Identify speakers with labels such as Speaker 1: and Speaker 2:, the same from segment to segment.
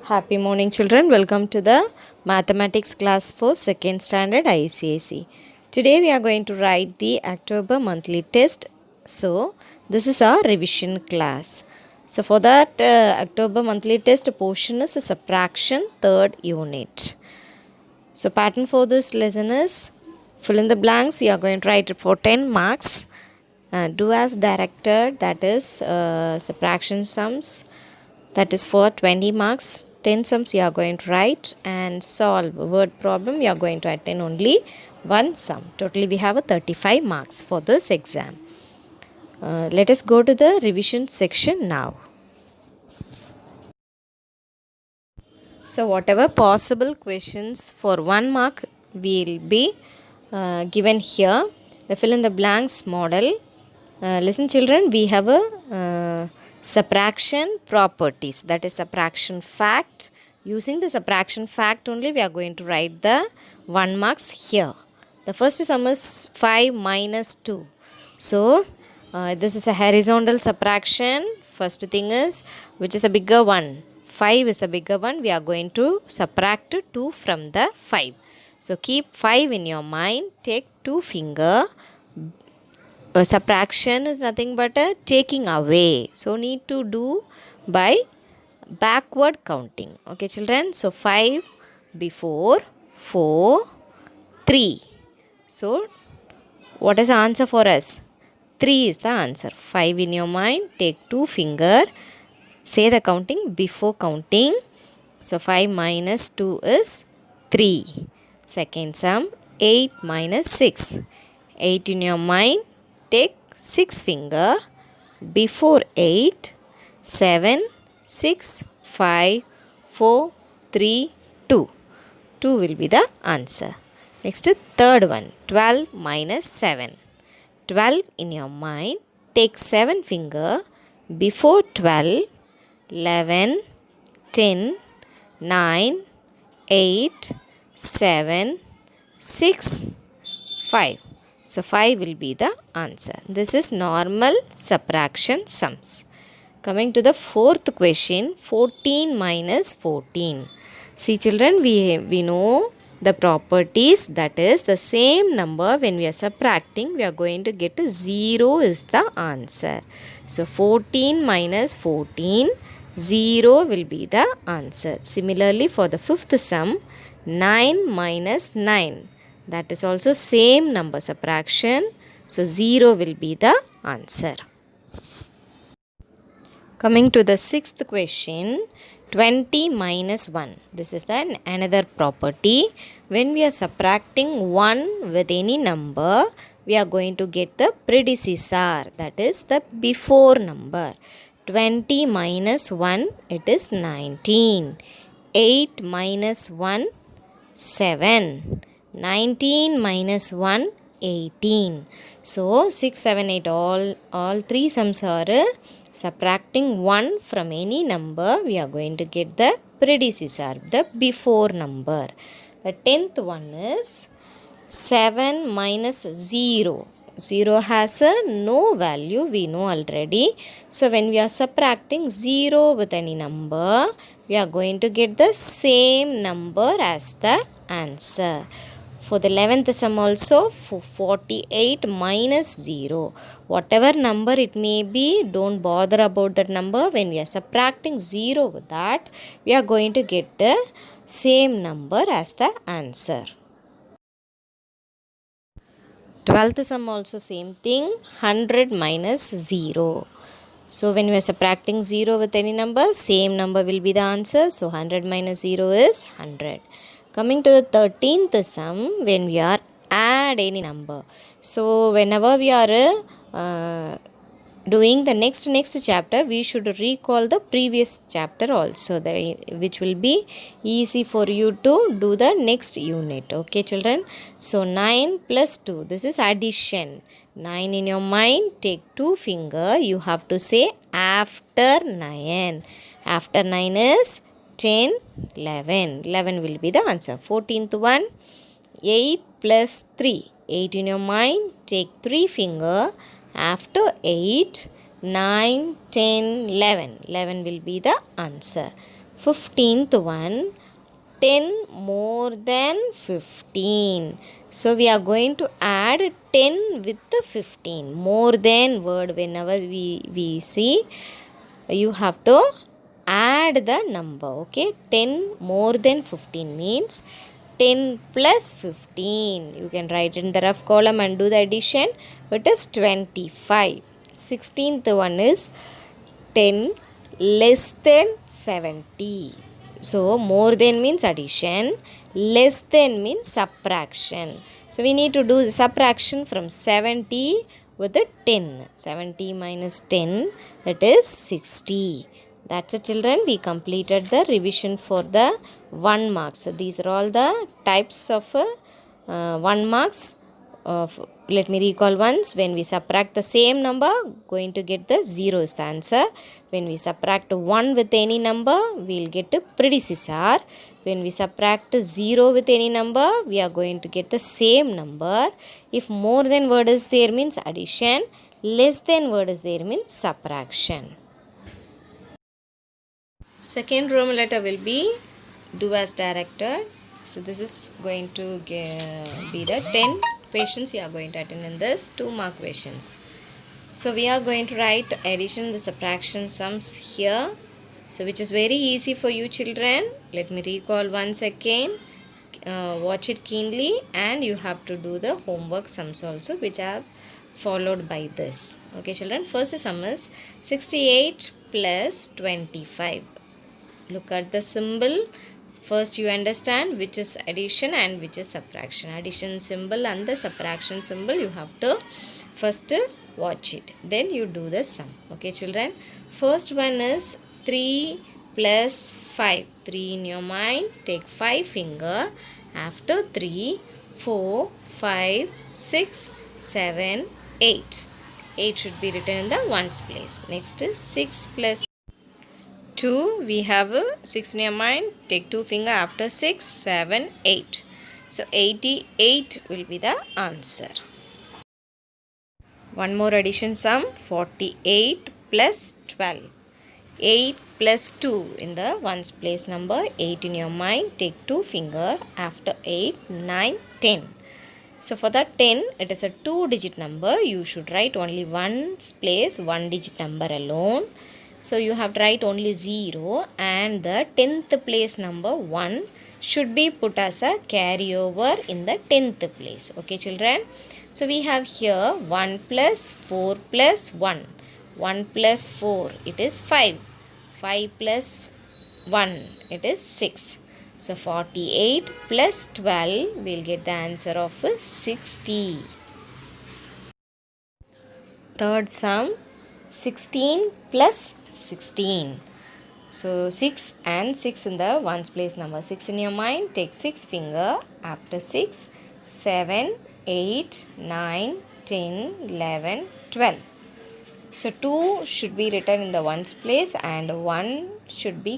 Speaker 1: Happy morning, children. Welcome to the mathematics class for second standard ICSE. Today we are going to write the October monthly test. So this is our revision class. So for that October monthly test portion is a subtraction third unit. So pattern for this lesson is fill in the blanks. You are going to write it for 10 marks. Do as directed, that is subtraction sums, that is for 20 marks. 10 sums you are going to write, and solve word problem you are going to attend only one sum. Totally we have a 35 marks for this exam. Let us go to the revision section now. So whatever possible questions for 1 mark will be given here. The fill in the blanks model. Listen children, we have a subtraction properties, that is subtraction fact. Using the subtraction fact only we are going to write the 1 marks here. The first sum is 5 minus 2. So this is a horizontal subtraction. First thing is, which is the bigger one? 5 is the bigger one. We are going to subtract 2 from the 5. So keep 5 in your mind. Take 2 finger. Subtraction is nothing but a taking away. So need to do by backward counting. Okay children. So 5 before 4, 3. So what is the answer for us? 3 is the answer. 5 in your mind. Take 2 finger. Say the counting before counting. So 5 minus 2 is 3. Second sum, 8 minus 6. 8 in your mind. Take 6 finger. Before 8, 7, 6, 5, 4, 3, 2. 2 will be the answer. Next, third one, 12 minus 7. 12 in your mind. Take 7 finger. Before 12, 11, 10, 9, 8, 7, 6, 5. So 5 will be the answer. This is normal subtraction sums. Coming to the fourth question, 14 minus 14. See children, we know the properties, that is the same number when we are subtracting, we are going to get 0 is the answer. So 14 minus 14, 0 will be the answer. Similarly for the fifth sum, 9 minus 9. That is also same number subtraction. So 0 will be the answer. Coming to the sixth question, 20 minus 1. This is the another property. When we are subtracting 1 with any number, we are going to get the predecessor, that is the before number. 20 minus 1, it is 19. 8 minus 1, 7. 19 minus 1, 18. So 6, 7, 8 all three sums are subtracting 1 from any number. We are going to get the predecessor, the before number. The 10th one is 7 minus 0. 0 has a no value, we know already. So when we are subtracting 0 with any number, we are going to get the same number as the answer. For the 11th sum also, 48 minus 0. Whatever number it may be, don't bother about that number. When we are subtracting 0 with that, we are going to get the same number as the answer. 12th sum also same thing, 100 minus 0. So when we are subtracting 0 with any number, same number will be the answer. So 100 minus 0 is 100. Coming to the 13th sum, when we are add any number. So whenever we are doing the next chapter, we should recall the previous chapter also, which will be easy for you to do the next unit. Okay children. So 9 plus 2, this is addition. 9 in your mind, take 2 finger. You have to say after 9. After 9 is 10, 11. 11 will be the answer. 14th one, 8 plus 3. 8 in your mind, take 3 finger. After 8, 9, 10, 11. 11 will be the answer. 15th one, 10 more than 15. So we are going to add 10 with the 15. More than word, whenever we see, you have to add the number. Okay, 10 more than 15 means 10 plus 15. You can write in the rough column and do the addition. It is 25. 16th one is 10 less than 70. So more than means addition, less than means subtraction. So we need to do the subtraction from 70 with the 10. 70 minus 10, it is 60. That's it, children. We completed the revision for the 1 marks. So these are all the types of 1 marks. Let me recall once. When we subtract the same number, going to get the 0 is the answer. When we subtract 1 with any number, we'll get a predecessor. When we subtract 0 with any number, we are going to get the same number. If more than word is there means addition, less than word is there means subtraction. Second Roman letter will be do as directed. So this is going to be the 10 questions you are going to attend in this 2 mark questions. So we are going to write addition, the subtraction sums here. So which is very easy for you children. Let me recall once again. Watch it keenly and you have to do the homework sums also, which are followed by this. Okay children, first sum is 68 plus 25. Look at the symbol. First you understand which is addition and which is subtraction. Addition symbol and the subtraction symbol, you have to first watch it. Then you do the sum. Okay children. First one is 3 plus 5. 3 in your mind. Take 5 finger. After 3, 4, 5, 6, 7, 8. 8 should be written in the ones place. Next is 6 plus 2, we have 6 in your mind. Take 2 finger after 6, 7, 8. So 88 will be the answer. One more addition sum, 48 plus 12. 8 plus 2 in the ones place number. 8 in your mind. Take 2 finger after 8, 9, 10. So for the 10, it is a 2-digit number. You should write only ones place 1-digit number alone. So you have to write only 0 and the 10th place number 1 should be put as a carryover in the 10th place. Okay children. So we have here 1 plus 4 plus 1. 1 plus 4, it is 5. 5 plus 1, it is 6. So 48 plus 12, we'll get the answer of 60. Third sum, 16 plus 16. So 6 and 6 in the ones place number. 6 in your mind. Take 6 finger after 6, 7, 8, 9, 10, 11, 12. So 2 should be written in the ones place and 1 should be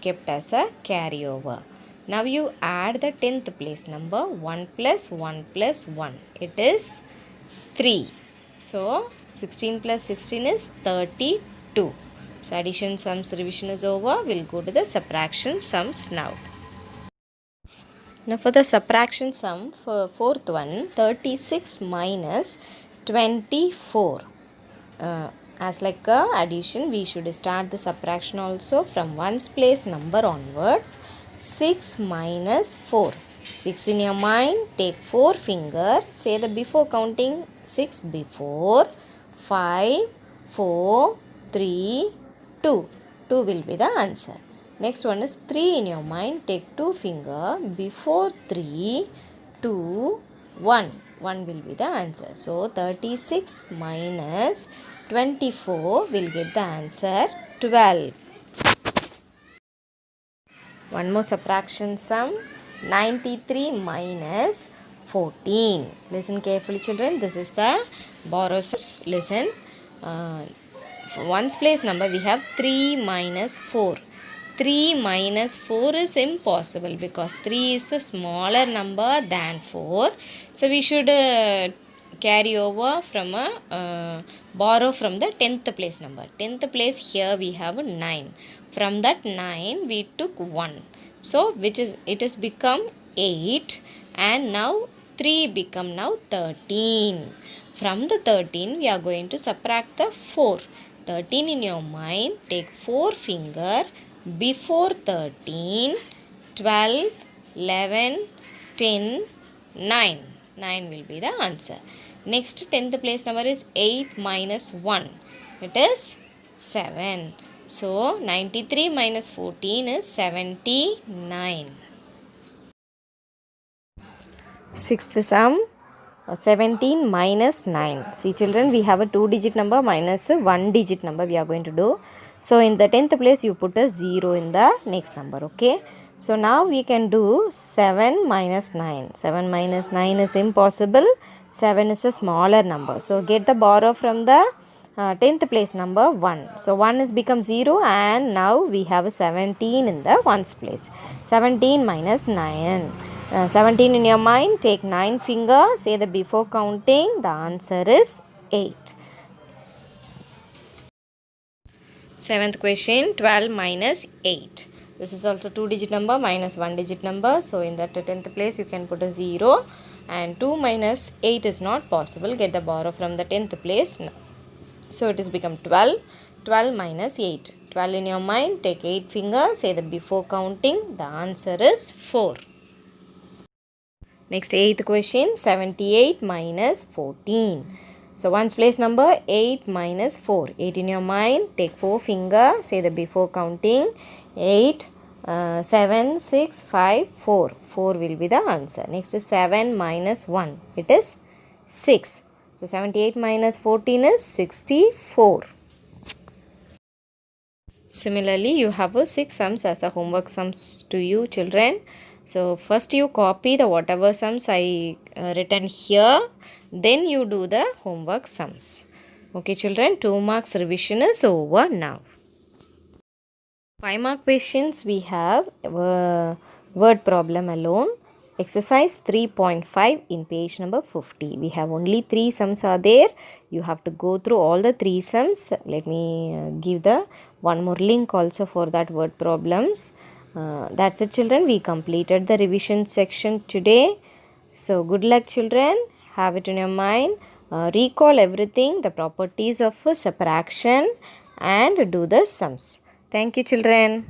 Speaker 1: kept as a carryover. Now you add the 10th place number. 1 plus 1 plus 1. It is 3. So 16 plus 16 is 32. So addition sums revision is over. We'll go to the subtraction sums now. Now for the subtraction sum, for fourth one, 36 minus 24. As like a addition, we should start the subtraction also from ones place number onwards. 6 minus 4. 6 in your mind. Take 4 finger. Say the before counting. 6 before. 5, 4, 3, 2. 2 will be the answer. Next one is 3 in your mind. Take 2 finger. Before 3, 2, 1. 1 will be the answer. So 36 minus 24 will get the answer 12. One more subtraction sum, 93 minus 14. Listen carefully children. This is the borrow sums. Listen. For ones place number we have 3 minus 4. 3 minus 4 is impossible because 3 is the smaller number than 4. So we should carry over from a borrow from the 10th place number. 10th place here we have 9. From that 9 we took 1. So which is it has become 8 and now 3 become now 13. From the 13 we are going to subtract the 4. 13 in your mind, take 4 finger before 13, 12, 11, 10, 9. 9 will be the answer. Next 10th place number is 8 minus 1. It is 7. So 93 minus 14 is 79. Sixth sum, 17 minus 9. See children, we have a 2-digit number minus a 1-digit number we are going to do. So in the 10th place you put a 0 in the next number. Okay. So now we can do 7 minus 9. 7 minus 9 is impossible. 7 is a smaller number. So get the borrow from the 10th place number 1. So 1 is become 0 and now we have 17 in the 1's place. 17 minus 9. 17 in your mind, take 9 finger, say the before counting, the answer is 8. 7th question, 12 minus 8. This is also 2-digit number minus 1-digit number. So in that 10th place you can put a 0 and 2 minus 8 is not possible. Get the borrow from the 10th place. So it has become 12. 12 minus 8. 12 in your mind, take 8 fingers, say the before counting, the answer is 4. Next 8th question, 78 minus 14. So 1's place number 8 minus 4. 8 in your mind, take 4 fingers, say the before counting, 8, 7, 6, 5, 4. 4 will be the answer. Next is 7 minus 1. It is 6. So 78 minus 14 is 64. Similarly, you have 6 sums as a homework sums to you children. So first you copy the whatever sums I written here. Then you do the homework sums. Okay children, 2 marks revision is over now. 5 mark questions we have word problem alone. Exercise 3.5 in page number 50. We have only 3 sums are there. You have to go through all the 3 sums. Let me give the one more link also for that word problems. That's it children. We completed the revision section today. So good luck children. Have it in your mind. Recall everything, the properties of subtraction and do the sums. Thank you children.